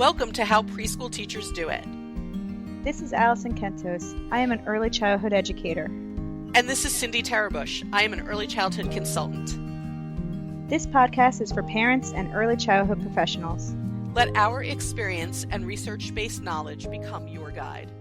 Welcome to How Preschool Teachers Do It. This is Alison Kentos. I am an early childhood educator. And this is Cindy Tarabush. I am an early childhood consultant. This podcast is for parents and early childhood professionals. Let our experience and research-based knowledge become your guide.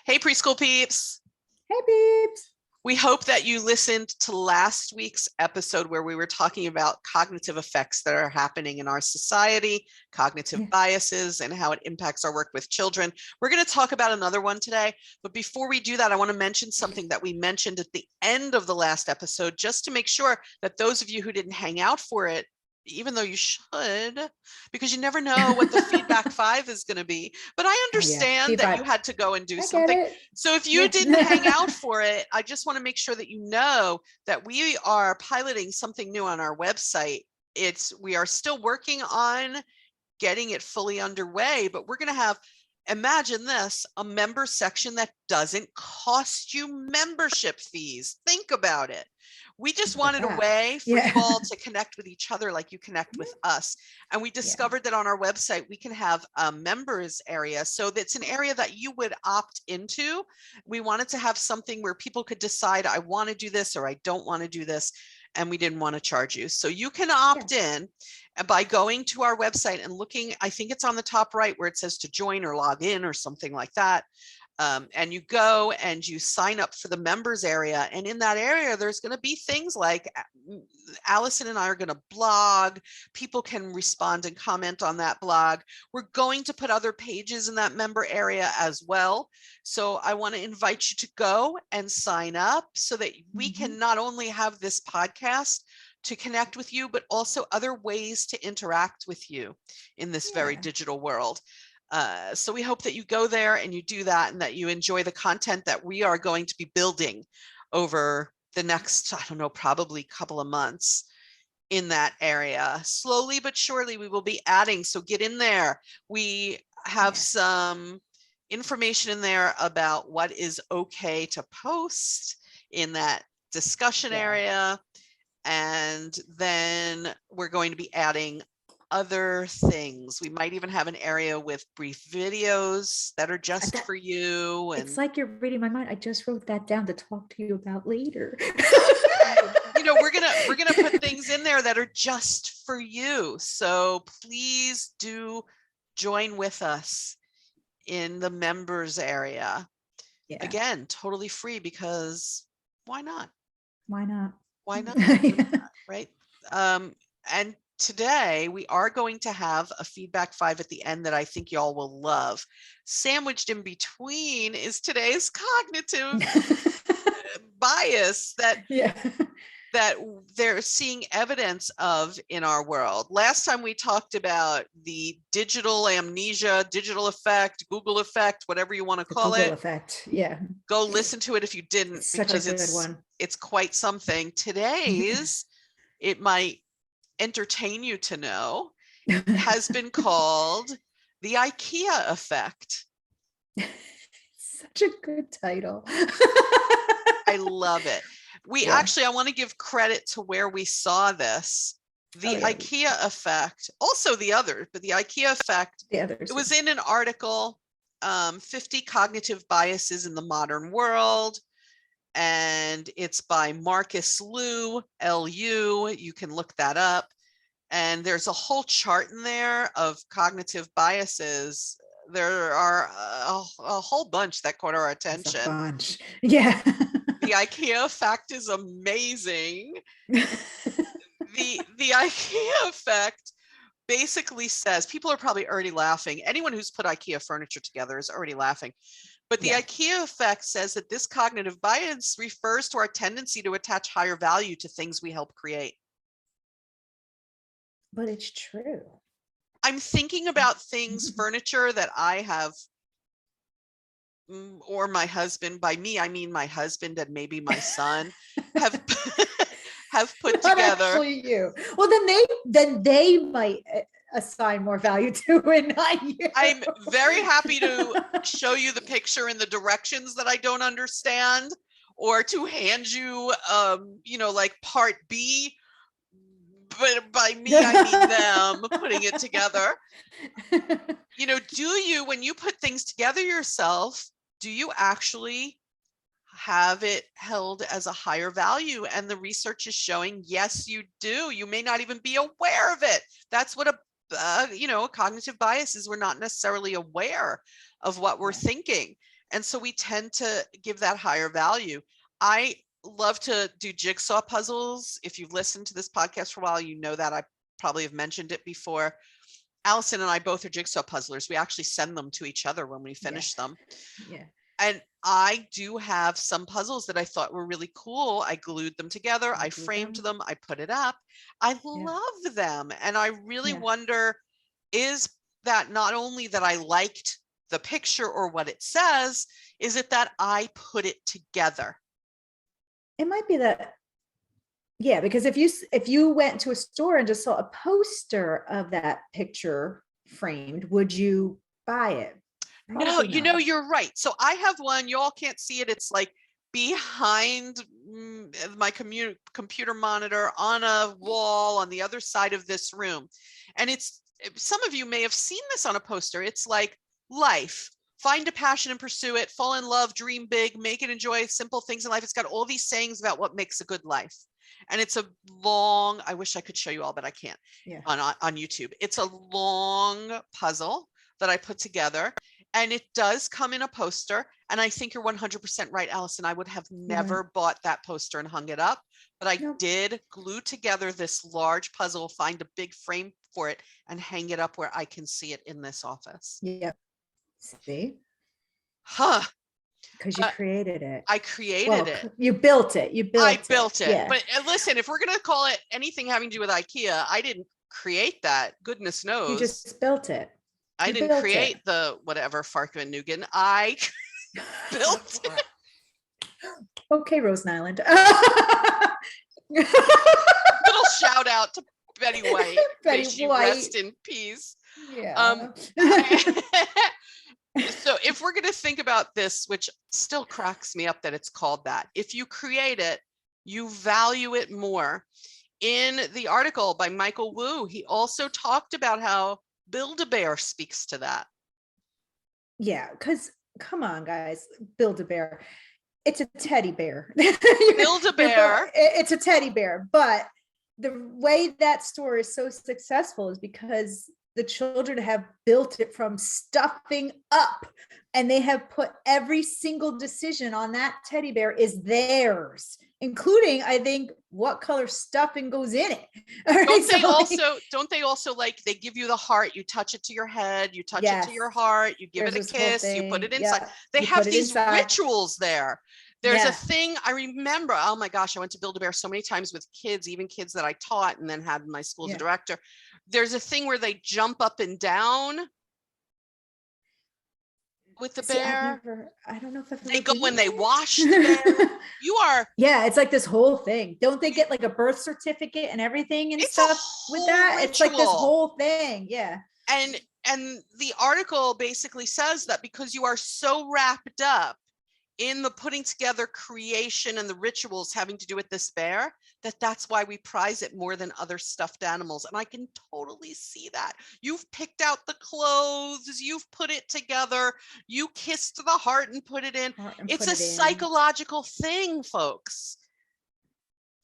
Hey, preschool peeps. Hey, peeps. We hope that you listened to last week's episode where we were talking about cognitive effects that are happening in our society, cognitive biases, and how it impacts our work with children. We're going to talk about another one today, but before we do that, I want to mention something that we mentioned at the end of the last episode, just to make sure that those of you who didn't hang out for it, even though you should, because you never know what the feedback 5 is going to be. But I understand that you had to go and do something. So if you didn't hang out for it, I just want to make sure that you know that we are piloting something new on our website. We are still working on getting it fully underway, but we're going to have, imagine this, a member section that doesn't cost you membership fees. Think about it. We just wanted a way for you all to connect with each other like you connect with us. And we discovered that on our website, we can have a members area. So that's an area that you would opt into. We wanted to have something where people could decide, I want to do this or I don't want to do this. And we didn't want to charge you. So you can opt in by going to our website and looking, I think it's on the top right where it says to join or log in or something like that. And you go and you sign up for the members area. And in that area, there's going to be things like Allison and I are going to blog. People can respond and comment on that blog. We're going to put other pages in that member area as well. So I want to invite you to go and sign up so that we can not only have this podcast to connect with you, but also other ways to interact with you in this very digital world. So we hope that you go there and you do that and that you enjoy the content that we are going to be building over the next, I don't know, probably couple of months in that area. Slowly but surely we will be adding. So get in there. We have some information in there about what is okay to post in that discussion area. And then we're going to be adding other things. We might even have an area with brief videos that are just for you. And it's like you're reading my mind. I just wrote that down to talk to you about later. You know, we're gonna put things in there that are just for you. So please do join with us in the members area. Again, totally free, because why not? Why not? Why not? Right? And today, we are going to have a feedback 5 at the end that I think y'all will love. Sandwiched in between is today's cognitive bias that they're seeing evidence of in our world. Last time we talked about the digital amnesia, digital effect, Google effect, whatever you want to call it. Google effect, Go listen to it if you didn't, because it's quite something. Today's, it might entertain you to know, has been called the Ikea Effect. Such a good title. I love it. I want to give credit to where we saw this. The Ikea Effect, also the other, but the Ikea Effect, it was in an article, 50 Cognitive Biases in the Modern World. And it's by Marcus Liu, L-U. You can look that up. And there's a whole chart in there of cognitive biases. There are a whole bunch that caught our attention. A bunch. Yeah. The Ikea Effect is amazing. The Ikea Effect basically says, people are probably already laughing. Anyone who's put Ikea furniture together is already laughing. But the Ikea Effect says that this cognitive bias refers to our tendency to attach higher value to things we help create. But it's true. I'm thinking about things, furniture that I have, or my husband, by me, I mean my husband and maybe my son have put Not together. Actually you. Well, then they might assign more value to it, not you. I'm very happy to show you the picture in the directions that I don't understand, or to hand you, like part B but by me, I mean them putting it together. You know, when you put things together yourself, do you actually have it held as a higher value? And the research is showing, yes, you do. You may not even be aware of it. That's what a cognitive bias is. We're not necessarily aware of what we're thinking. And so we tend to give that higher value. I love to do jigsaw puzzles. If you've listened to this podcast for a while, you know that I probably have mentioned it before. Allison and I both are jigsaw puzzlers. We actually send them to each other when we finish them. Yeah. And I do have some puzzles that I thought were really cool. I glued them together. I framed them. I put it up. I love them. And I really wonder, is that not only that I liked the picture or what it says, is it that I put it together? It might be that. Yeah, because if you went to a store and just saw a poster of that picture framed, would you buy it? Probably No, not. you're right. So I have one, y'all can't see it. It's like behind my computer monitor on a wall on the other side of this room. And some of you may have seen this on a poster. It's like, life, find a passion and pursue it, fall in love, dream big, make it, enjoy simple things in life. It's got all these sayings about what makes a good life. And it's a long, I wish I could show you all, but I can't on YouTube. It's a long puzzle that I put together, and it does come in a poster. And I think you're 100% right, Allison. I would have never bought that poster and hung it up, but I did glue together this large puzzle, find a big frame for it, and hang it up where I can see it in this office. Yep. See? Huh. Because you created it. I created it. You built it. I built it. Yeah. But listen, if we're going to call it anything having to do with IKEA, I didn't create that. Goodness knows. You just built it. I didn't create the whatever Farkman Nugan. I built it. Okay, Rosen Island. Little shout out to Betty White. May she rest in peace. Yeah. So if we're going to think about this, which still cracks me up that it's called that, if you create it, you value it more. In the article by Michael Wu, he also talked about how Build-A-Bear speaks to that. Yeah, because come on, guys, Build-A-Bear. It's a teddy bear. Build-A-Bear. It's a teddy bear. But the way that store is so successful is because the children have built it from stuffing up, and they have put every single decision on that teddy bear is theirs, including, I think, what color stuffing goes in it. Don't they also like, they give you the heart, you touch it to your head, you touch it to your heart, you give it a kiss, you put it inside. Yeah. They have these rituals there. There's a thing I remember, oh my gosh, I went to Build-A-Bear so many times with kids, even kids that I taught and then had in my school as a director. There's a thing where they jump up and down with the bear. I don't know if they go when they wash the bear. You are. Yeah, it's like this whole thing. Don't they get like a birth certificate and everything and stuff with that? Ritual. It's like this whole thing. Yeah. And the article basically says that because you are so wrapped up in the putting together creation and the rituals having to do with this bear, that's why we prize it more than other stuffed animals. And I can totally see that. You've picked out the clothes, you've put it together, you kissed the heart and put it in. It's a psychological thing, folks.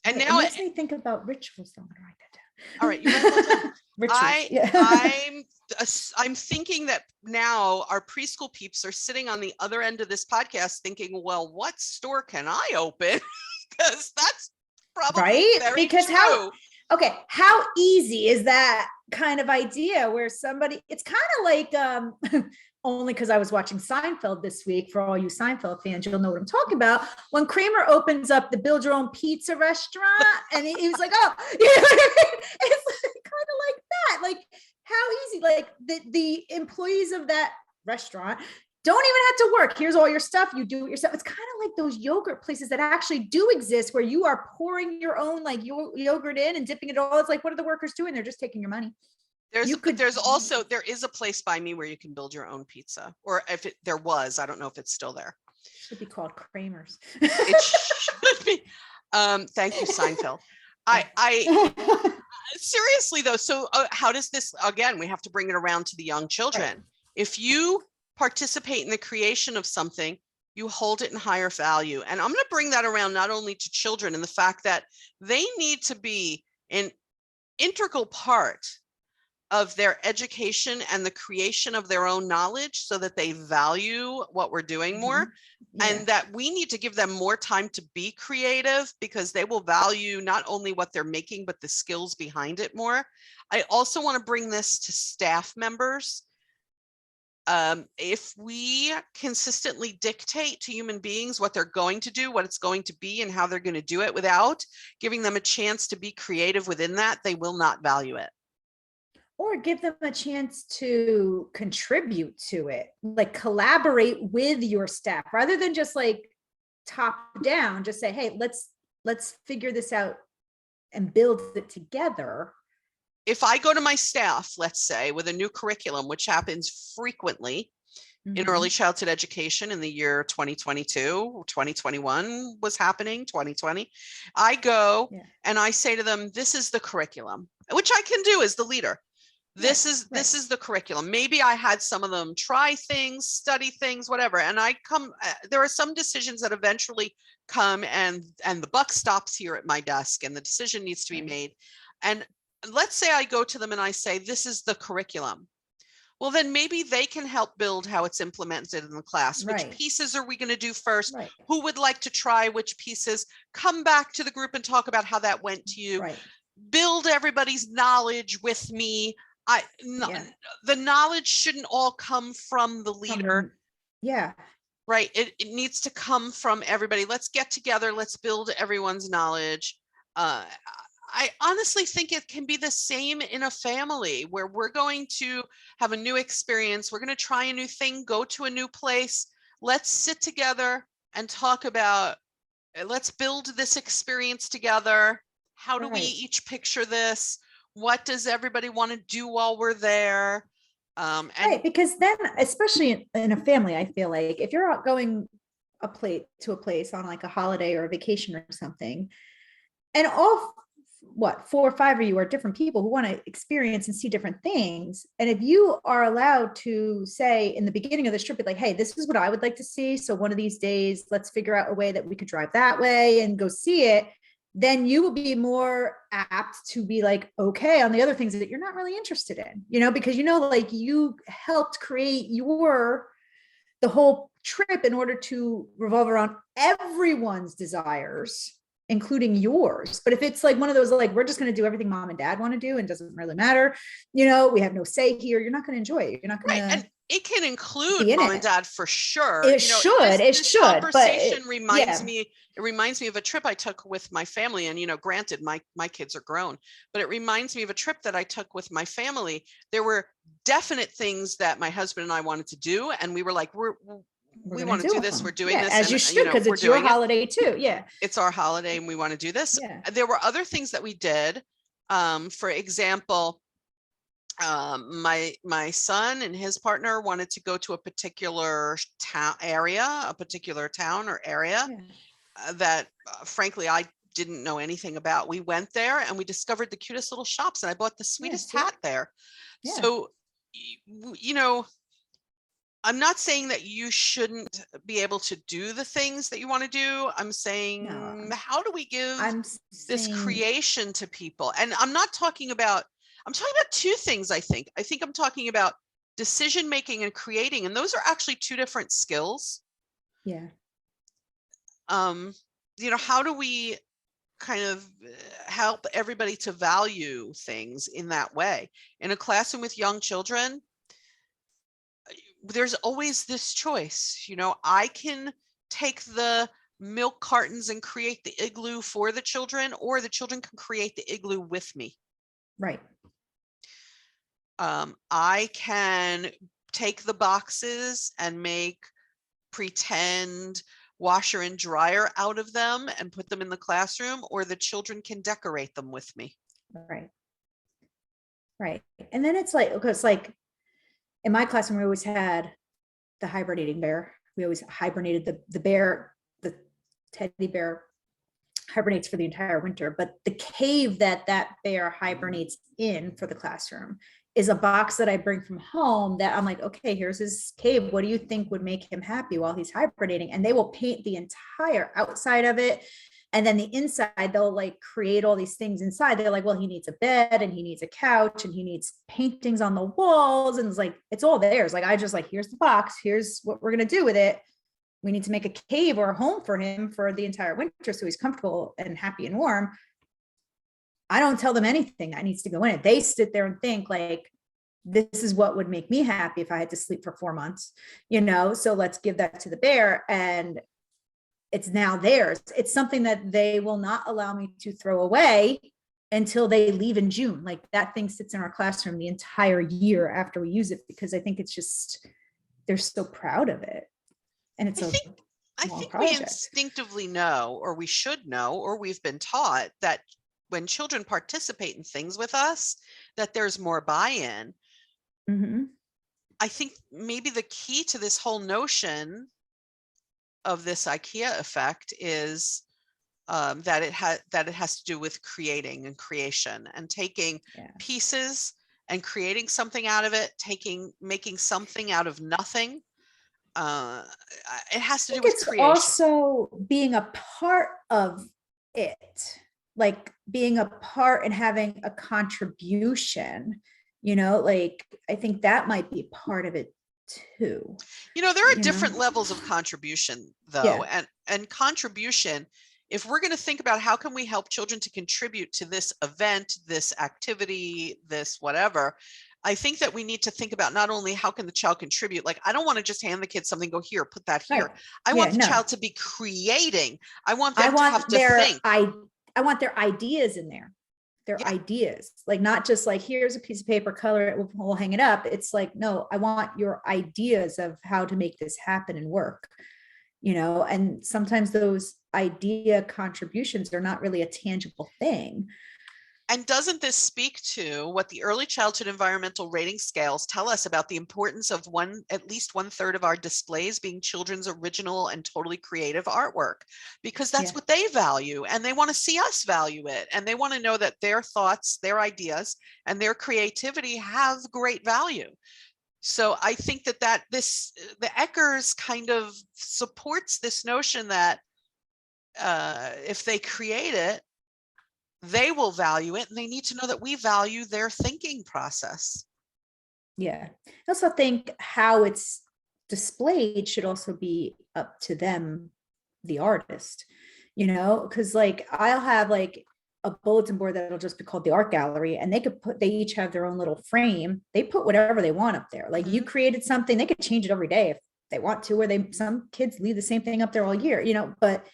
And now it makes me think about rituals. I'm gonna write that down. All right, you write that down. I'm thinking that now our preschool peeps are sitting on the other end of this podcast thinking, well, what store can I open? Because that's probably very true. How easy is that kind of idea where somebody, it's kind of like, only because I was watching Seinfeld this week. For all you Seinfeld fans, you'll know what I'm talking about. When Kramer opens up the build your own pizza restaurant, and he was like, oh, it's kind of like that. Like, how easy, like the employees of that restaurant don't even have to work. Here's all your stuff. You do it yourself. It's kind of like those yogurt places that actually do exist where you are pouring your own like yogurt in and dipping it all. It's like, what are the workers doing? They're just taking your money. There is a place by me where you can build your own pizza, or there was, I don't know if it's still there. Should be called Kramer's. It should be. Thank you, Seinfeld. seriously though, so how does this, again, we have to bring it around to the young children. Right. If you participate in the creation of something, you hold it in higher value. And I'm going to bring that around not only to children and the fact that they need to be an integral part of their education and the creation of their own knowledge so that they value what we're doing more. Yeah. And that we need to give them more time to be creative because they will value not only what they're making, but the skills behind it more. I also want to bring this to staff members. If we consistently dictate to human beings what they're going to do, what it's going to be, and how they're going to do it without giving them a chance to be creative within that, they will not value it. Or give them a chance to contribute to it, like collaborate with your staff rather than just like top down, just say, hey, let's figure this out and build it together. If I go to my staff, let's say with a new curriculum, which happens frequently in early childhood education in the year 2022, 2021 was happening, 2020, I go and I say to them, this is the curriculum, which I can do as the leader. This is the curriculum. Maybe I had some of them try things, study things, whatever. And there are some decisions that eventually come and the buck stops here at my desk and the decision needs to be made. And let's say I go to them and I say, this is the curriculum. Well, then maybe they can help build how it's implemented in the class. Which pieces are we going to do first? Who would like to try which pieces? Come back to the group and talk about how that went to you. Build everybody's knowledge with me. The knowledge shouldn't all come from the leader. Right. It needs to come from everybody. Let's get together. Let's build everyone's knowledge. I honestly think it can be the same in a family where we're going to have a new experience. We're going to try a new thing, go to a new place. Let's sit together and talk about, let's build this experience together. How do we each picture this? What does everybody want to do while we're there? Because then, especially in a family, I feel like if you're out going to a place on like a holiday or a vacation or something, and all 4 or 5 of you are different people who want to experience and see different things. And if you are allowed to say in the beginning of the trip, like, hey, this is what I would like to see. So one of these days, let's figure out a way that we could drive that way and go see it. Then you will be more apt to be like, okay, on the other things that you're not really interested in, because, like you helped create the whole trip in order to revolve around everyone's desires, including yours. But if it's like one of those, like, we're just going to do everything mom and dad want to do and doesn't really matter, we have no say here, you're not going to enjoy it. You're not going to. And it can include mom and dad for sure. It should. This conversation reminds me. It reminds me of a trip I took with my family. And, granted, my kids are grown, but it reminds me of a trip that I took with my family. There were definite things that my husband and I wanted to do. And we were like, we want to do this. We're doing this. As you should, because it's your holiday too. Yeah. It's our holiday and we want to do this. There were other things that we did. For example, my son and his partner wanted to go to a particular town or area that frankly I didn't know anything about. We went there and we discovered the cutest little shops and I bought the sweetest hat there. So, I'm not saying that you shouldn't be able to do the things that you want to do. I'm saying, how do we give this creation to people? And I'm talking about 2 things. I think I'm talking about decision making and creating, and those are actually 2 different skills. How do we kind of help everybody to value things in that way? In a classroom with young children, there's always this choice. I can take the milk cartons and create the igloo for the children, or the children can create the igloo with me. I can take the boxes and make pretend washer and dryer out of them and put them in the classroom, or the children can decorate them with me. And then it's like in my classroom, we always had the hibernating bear. We always hibernated the bear, the teddy bear hibernates for the entire winter, but the cave that bear hibernates in for the classroom is a box that I bring from home that I'm like, okay, here's his cave. What do you think would make him happy while he's hibernating? And they will paint the entire outside of it. And then the inside, they'll like create all these things inside. They're like, well, he needs a bed and he needs a couch and he needs paintings on the walls. And it's like, it's all theirs. Like, I just like, here's the box. Here's what we're going to do with it. We need to make a cave or a home for him for the entire winter so he's comfortable and happy and warm. I don't tell them anything that needs to go in it. They sit there and think like, this is what would make me happy if I had to sleep for 4 months, so let's give that to the bear. And it's now theirs. It's something that they will not allow me to throw away until they leave in June. Like, that thing sits in our classroom the entire year after we use it, because I think it's just, they're so proud of it. And it's I think we instinctively know, or we should know, or we've been taught that when children participate in things with us, that there's more buy-in. Mm-hmm. I think maybe the key to this whole notion of this IKEA effect is that it has to do with creating and creation and taking pieces and creating something out of it, making something out of nothing. It has to do with creation. Also being a part of it, like being a part and having a contribution, like I think that might be part of it too. There are different levels of contribution though. And contribution, if we're going to think about how can we help children to contribute to this event, this activity, this whatever, I think that we need to think about not only how can the child contribute, like I don't want to just hand the kid something, go here, put that here. Right. I want the child to be creating. I want them to have to think. I want their ideas in there. Their ideas, like not just like, here's a piece of paper, color it, we'll hang it up. It's like, no, I want your ideas of how to make this happen and work, and sometimes those idea contributions are not really a tangible thing. And doesn't this speak to what the early childhood environmental rating scales tell us about the importance of at least 1/3 of our displays being children's original and totally creative artwork? Because that's what they value, and they want to see us value it. And they want to know that their thoughts, their ideas, and their creativity have great value. So I think that the Eckers kind of supports this notion that if they create it, they will value it, and they need to know that we value their thinking process. Yeah. I also think how it's displayed should also be up to them, the artist, because like I'll have like a bulletin board that'll just be called the art gallery, and they each have their own little frame. They put whatever they want up there. Like you created something, they could change it every day if they want to, or some kids leave the same thing up there all year, but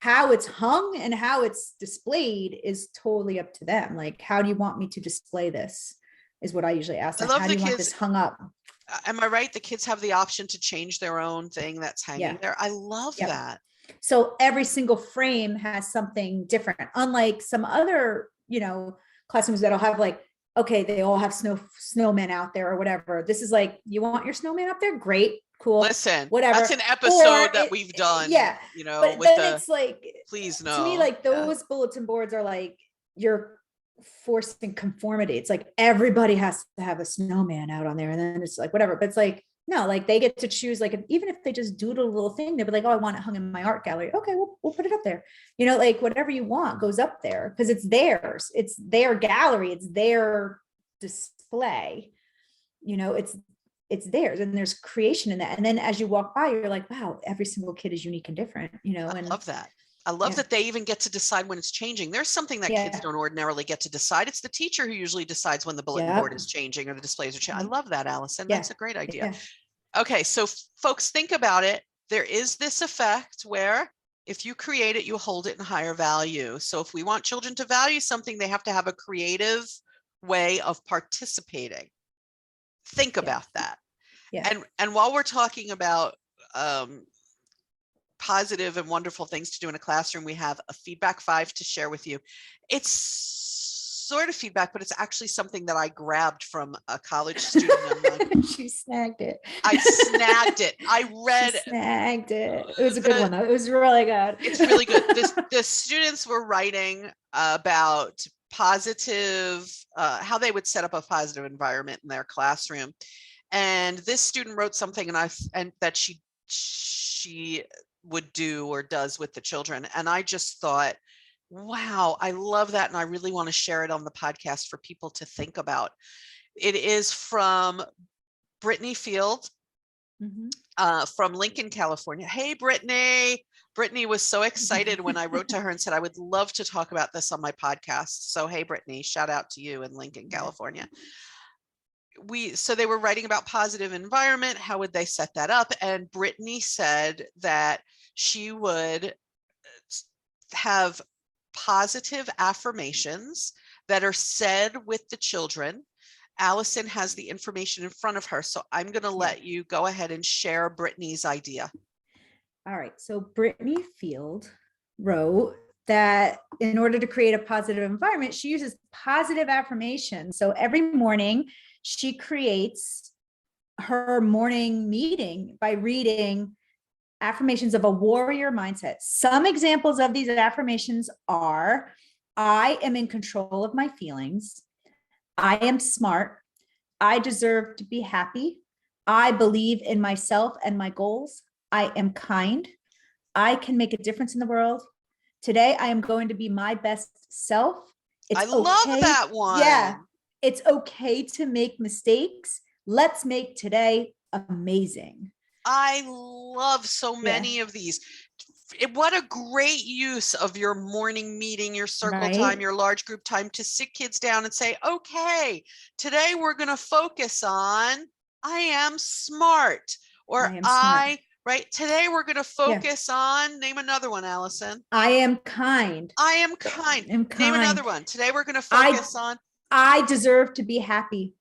how it's hung and how it's displayed is totally up to them. Like, how do you want me to display this is what I usually ask them. How do you want this hung up? Am I right? The kids have the option to change their own thing that's hanging there. I love that. So every single frame has something different, unlike some other, classrooms that'll have like, okay, they all have snowmen out there or whatever. This is like, you want your snowman up there? Great. Cool. Listen, whatever. That's an episode that we've done. Yeah. But with then it's like, please no. To me, like those bulletin boards are like, you're forcing conformity. It's like everybody has to have a snowman out on there, and then it's like whatever. But it's like, no, like they get to choose, like even if they just doodle a little thing, they'll be like, oh, I want it hung in my art gallery. Okay, we'll put it up there. Like whatever you want goes up there because it's theirs. It's their gallery. It's their display. It's theirs, and there's creation in that. And then as you walk by, you're like, wow, every single kid is unique and different, I love that. I love that they even get to decide when it's changing. There's something that kids don't ordinarily get to decide. It's the teacher who usually decides when the bulletin board is changing or the displays are changing. I love that, Alison. That's a great idea. Okay, so folks, think about it. There is this effect where if you create it, you hold it in higher value. So if we want children to value something, they have to have a creative way of participating. Think about that. And while we're talking about positive and wonderful things to do in a classroom, we have a feedback 5 to share with you. It's sort of feedback, but it's actually something that I grabbed from a college student of mine. She snagged it. I snagged it. I read. She snagged it. It was a good one though. It was really good. It's really good. The students were writing about positive, how they would set up a positive environment in their classroom. And this student wrote something and that she would do or does with the children. And I just thought, wow, I love that. And I really want to share it on the podcast for people to think about. It is from Brittany Field, from Lincoln, California. Hey, Brittany. Brittany was so excited when I wrote to her and said, I would love to talk about this on my podcast. So, hey, Brittany, shout out to you in Lincoln, California. So they were writing about positive environment. How would they set that up? And Brittany said that she would have positive affirmations that are said with the children. Alison has the information in front of her, so I'm going to let you go ahead and share Brittany's idea. All right. So Brittany Field wrote that in order to create a positive environment, she uses positive affirmations. So every morning she creates her morning meeting by reading affirmations of a warrior mindset. Some examples of these affirmations are, I am in control of my feelings. I am smart. I deserve to be happy. I believe in myself and my goals. I am kind. I can make a difference in the world. Today, I am going to be my best self. I love that one. Yeah. It's okay to make mistakes. Let's make today amazing. I love so many of these. What a great use of your morning meeting, your circle time, your large group time to sit kids down and say, okay, today we're going to focus on, I am smart, or today we're going to focus on, name another one, Alison. I am kind. I am kind. Name another one. Today we're going to focus on, I deserve to be happy.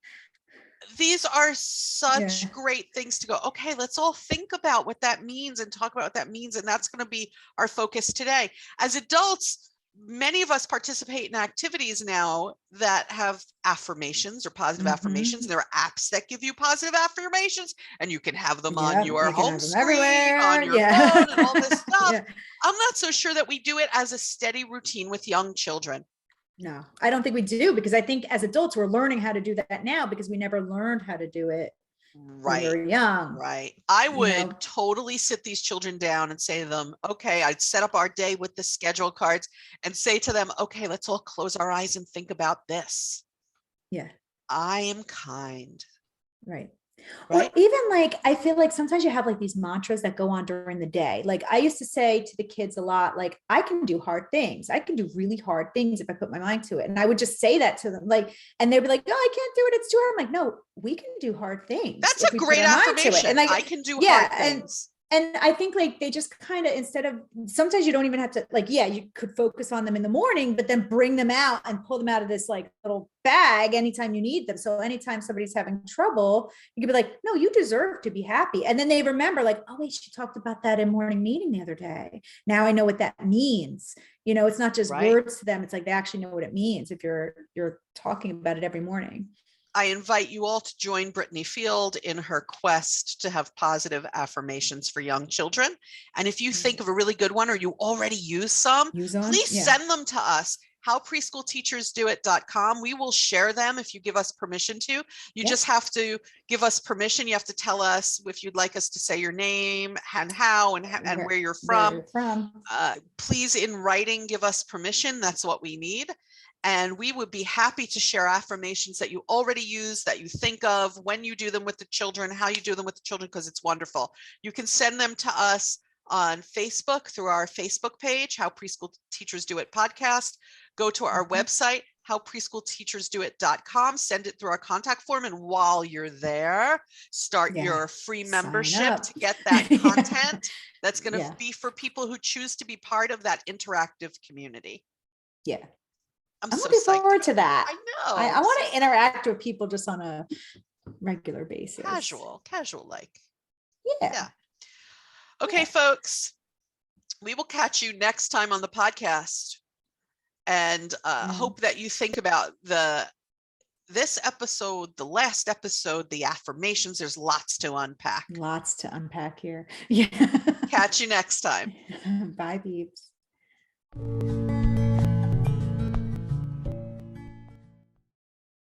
These are such great things to go, okay, let's all think about what that means and talk about what that means. And that's going to be our focus today. As adults, many of us participate in activities now that have affirmations or positive affirmations. There are apps that give you positive affirmations, and you can have them on your home screen, on your phone, and all this stuff. I'm not so sure that we do it as a steady routine with young children. No, I don't think we do, because I think as adults, we're learning how to do that now because we never learned how to do it when we were young. Right. I would totally sit these children down and say to them, okay, I'd set up our day with the schedule cards and say to them, okay, let's all close our eyes and think about this. Yeah. I am kind. Right. Or even like, I feel like sometimes you have like these mantras that go on during the day. Like I used to say to the kids a lot, like, I can do hard things. I can do really hard things if I put my mind to it. And I would just say that to them, like, and they'd be like, no, I can't do it. It's too hard. I'm like, no, we can do hard things. That's a great affirmation. And like, I can do hard things. And I think like they just kind of, instead of, sometimes you don't even have to like, you could focus on them in the morning, but then bring them out and pull them out of this like little bag anytime you need them. So anytime somebody's having trouble, you could be like, no, you deserve to be happy. And then they remember like, oh wait, she talked about that in morning meeting the other day. Now I know what that means. You know, it's not just words to them. It's like, they actually know what it means if you're talking about it every morning. I invite you all to join Brittany Field in her quest to have positive affirmations for young children. And if you think of a really good one, or you already use some, please send them to us. howpreschoolteachersdoit.com. We will share them if you give us permission to. You just have to give us permission. You have to tell us if you'd like us to say your name and how and where you're from. Please, in writing, give us permission. That's what we need. And we would be happy to share affirmations that you already use, that you think of when you do them with the children, how you do them with the children, because it's wonderful. You can send them to us on Facebook through our Facebook page, How Preschool Teachers Do It podcast. Go to our website, howpreschoolteachersdoit.com, send it through our contact form. And while you're there, start your free membership to get that content. That's going to be for people who choose to be part of that interactive community. Yeah. I'm so looking forward to that. I know. I want to interact with people just on a regular basis. Casual like. Yeah. Okay, folks, we will catch you next time on the podcast. And hope that you think about this episode, the last episode, the affirmations. There's lots to unpack. Lots to unpack here. Yeah. Catch you next time. Bye, beeps.